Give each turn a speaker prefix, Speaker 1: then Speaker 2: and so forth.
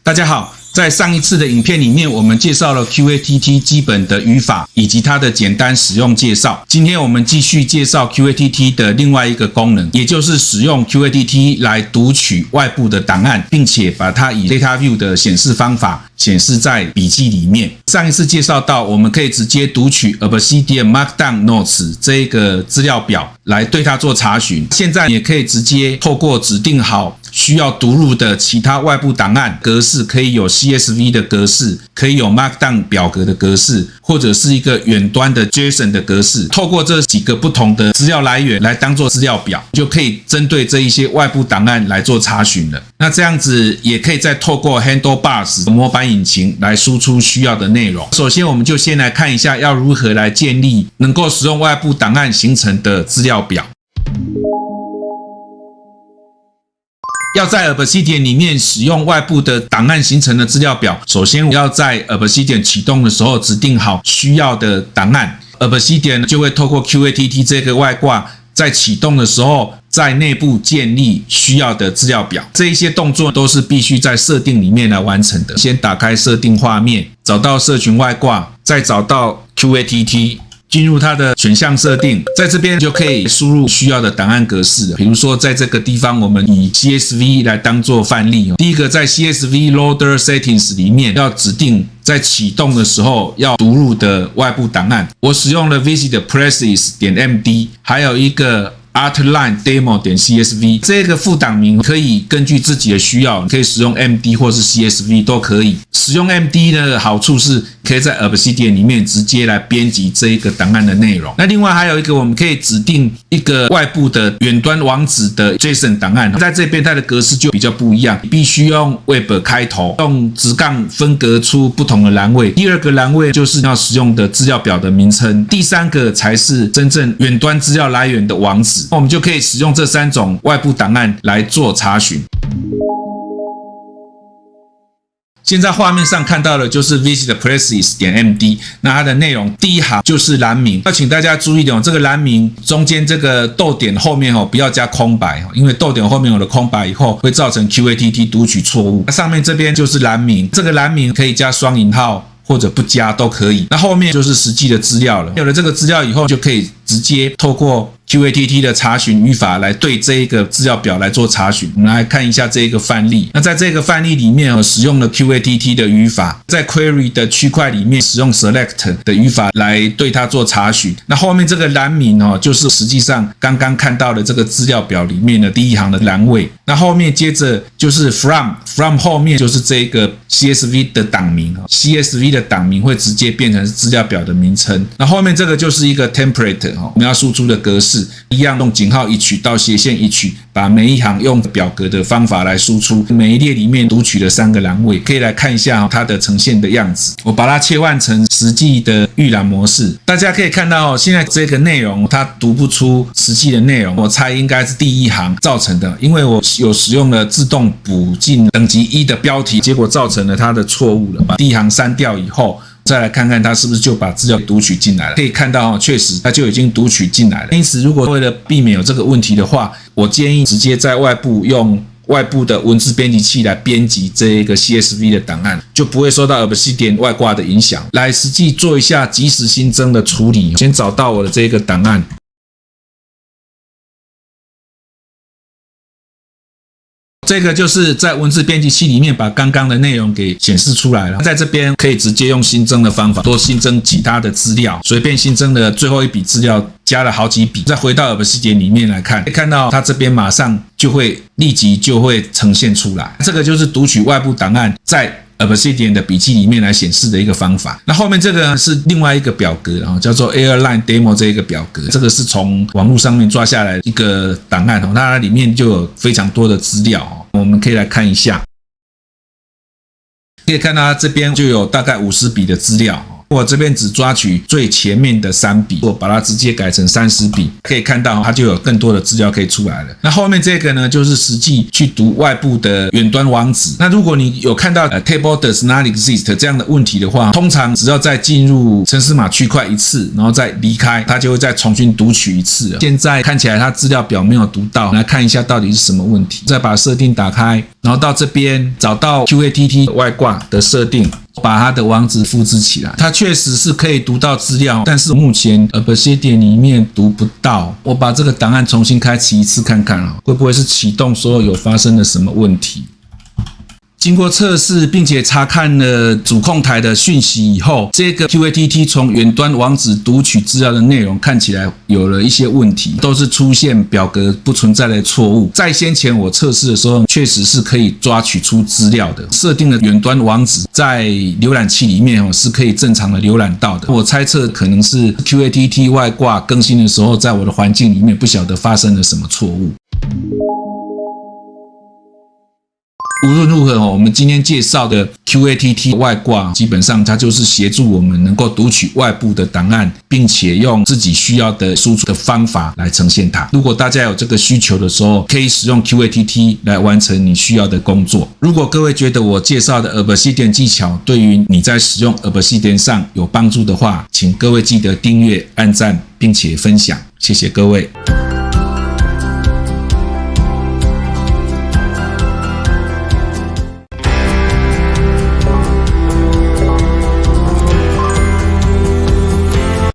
Speaker 1: 大家好，在上一次的影片裡面，我們介紹了 QATT 基本的語法以及它的簡單使用介紹。今天我們繼續介紹 QATT 的另外一個功能，也就是使用 QATT 來讀取外部的檔案，並且把它以 Data View 的顯示方法顯示在筆記裡面。上一次介紹到，我們可以直接讀取 Obsidian Markdown Notes 這一個資料表來對它做查詢。現在也可以直接透過指定好需要讀入的其他外部檔案格式，可以有 CSV 的格式，可以有 Markdown 表格的格式，或者是一个遠端的 JSON 的格式。透過這幾個不同的資料來源來當做資料表，就可以針對這一些外部檔案來做查詢了。那這樣子也可以再透過 Handlebars 模板引擎來輸出需要的內容。首先，我們就先來看一下要如何來建立能夠使用外部檔案形成的資料表。要在 Obsidian 裡面使用外部的檔案形成的資料表，首先要在 Obsidian 啟動的時候指定好需要的檔案， Obsidian 就會透過 QATT 這個外掛，在啟動的時候在內部建立需要的資料表。這一些動作都是必須在設定裡面來完成的。先打開設定畫面，找到社群外掛，再找到 QATT，進入它的選項設定，在這邊就可以輸入需要的檔案格式。比如說，在這個地方，我們以 CSV 來當做範例。第一個，在 CSV Loader Settings 裡面要指定在啟動的時候要讀入的外部檔案。我使用了 visitplaces.md， 還有一個Artline Demo.csv 這個副檔名可以根據自己的需要，可以使用 MD 或是 CSV 都可以。使用 MD 的好處是可以在 Obsidian 裡面直接來編輯這一個檔案的內容。那另外還有一個，我們可以指定一個外部的遠端網址的 JSON 檔案，在這邊它的格式就比較不一樣，必須用 Web 開頭，用直槓分隔出不同的欄位。第二個欄位就是要使用的資料表的名稱，第三個才是真正遠端資料來源的網址。我們就可以使用這三種外部檔案來做查詢。現在畫面上看到的就是 visitplaces.md， 那它的內容第一行就是欄名，要請大家注意點，這個欄名中間這個逗點後面不要加空白，因為逗點後面有了空白以後會造成 QATT 讀取錯誤。那上面這邊就是欄名，這個欄名可以加雙引號或者不加都可以。那後面就是實際的資料了。有了這個資料以後，就可以直接透過QATT 的查詢語法來對這一個資料表來做查詢。我們來看一下這一個範例。那在這個範例裡面使用了 QATT 的語法，在 Query 的區塊裡面使用 Select 的語法來對它做查詢。那後面這個欄名就是實際上剛剛看到的這個資料表裡面的第一行的欄位。那後面接着就是 From 後面就是這個 CSV 的檔名，CSV 的檔名會直接變成資料表的名稱。那後面這個就是一個 Template， 我們要輸出的格式。一樣用井號一取到斜線一取，把每一行用表格的方法來輸出。每一列裡面讀取了3個欄位，可以來看一下它的呈現的樣子。我把它切換成實際的預覽模式，大家可以看到現在這個內容它讀不出實際的內容，我猜應該是第一行造成的，因為我有使用了自動補進等級1的標題，結果造成了它的錯誤了。把第一行刪掉以後，再來看看它是不是就把資料讀取進來了。可以看到確實它就已經讀取進來了。因此，如果為了避免有這個問題的話，我建議直接在外部用外部的文字編輯器來編輯這一個 CSV 的檔案，就不會受到 Obsidian 外掛的影響。來實際做一下即時新增的處理。先找到我的這個檔案。這個就是在文字編輯器裡面把剛剛的內容給顯示出來了。在這邊可以直接用新增的方法，多新增其他的資料，隨便新增的最後一筆資料加了好幾筆。再回到 Obsidian 裡面來看，可以看到它這邊馬上就會立即就會呈現出來。這個就是讀取外部檔案在Obsidian 的筆記裡面來顯示的一個方法。那後面這個是另外一個表格，叫做 Airline Demo 這一個表格，這個是從網絡上面抓下來一個檔案，它裡面就有非常多的資料，我們可以來看一下。可以看到它這邊就有大概50筆的資料。我這邊只抓取最前面的3筆，我把它直接改成30筆，可以看到它就有更多的資料可以出來了。那後面這個呢，就是實際去讀外部的遠端網址。那如果你有看到table does not exist 這樣的問題的話，通常只要再進入程式碼區塊一次，然後再離開，它就會再重新讀取一次了。現在看起來它資料表沒有讀到，來看一下到底是什麼問題。再把設定打開，然後到這邊找到 QATT 外掛的設定，把它的網址複製起來。它確實是可以讀到資料，但是目前Obsidian裡面讀不到。我把這個檔案重新開啟一次看看會不會是啟動時候有發生了什麼問題。經過測試並且查看了主控台的訊息以後，這個 QATT 從遠端網址讀取資料的內容看起來有了一些問題，都是出現表格不存在的錯誤。在先前我測試的時候，確實是可以抓取出資料的，設定的遠端網址在瀏覽器裡面是可以正常的瀏覽到的。我猜測可能是 QATT 外掛更新的時候，在我的環境裡面不曉得發生了什麼錯誤。無論如何，我們今天介紹的 QATT 外掛，基本上它就是協助我們能夠讀取外部的檔案，並且用自己需要的輸出的方法來呈現它。如果大家有這個需求的時候，可以使用 QATT 來完成你需要的工作。如果各位覺得我介紹的 Obsidian 技巧對於你在使用 Obsidian 上有幫助的話，請各位記得訂閱、按讚，並且分享。謝謝各位。